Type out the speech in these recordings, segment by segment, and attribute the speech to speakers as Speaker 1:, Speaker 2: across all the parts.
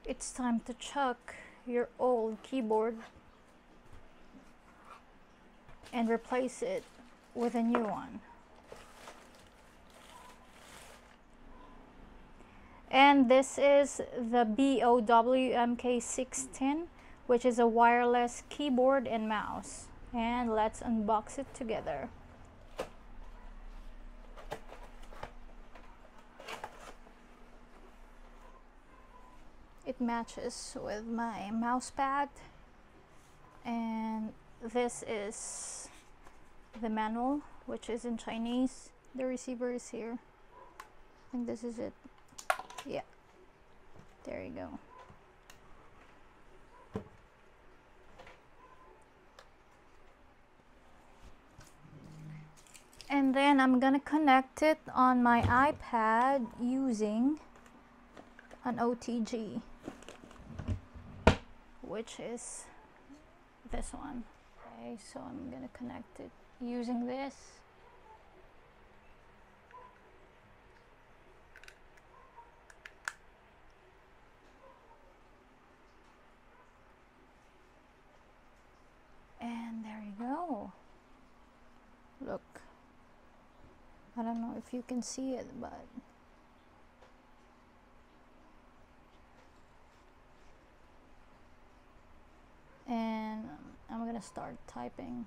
Speaker 1: It's time to chuck your old keyboard and replace it with a new one. And this is the BOW MK610, which is a wireless keyboard and mouse. And let's unbox it together. It matches with my mouse pad, and this is the manual, which is in Chinese. The receiver is here. I think this is it. Yeah, there you go. And then I'm gonna connect it on my iPad using an OTG, which is this one. Okay, so I'm gonna connect it using this. And there you go. Look, I don't know if you can see it, but and I'm gonna start typing.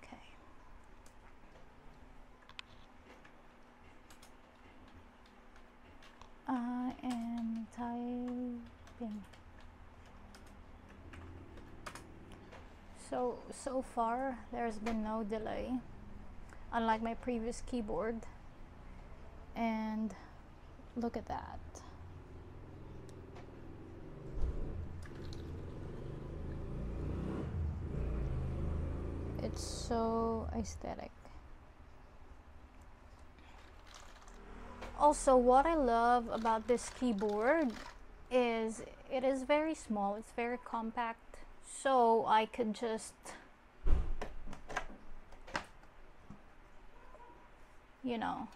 Speaker 1: Okay. I am typing. So far there's been no delay, unlike my previous keyboard. And look at that. It's so aesthetic. Also, what I love about this keyboard is it is very small, it's very compact, so I could just, you know,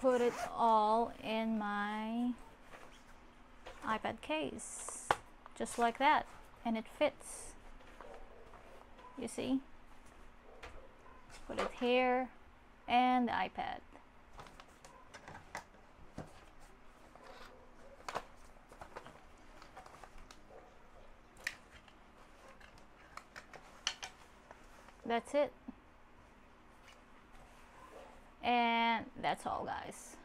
Speaker 1: put it all in my iPad case, just like that, and it fits. You see? Put it here and the iPad. That's it. And that's all, guys.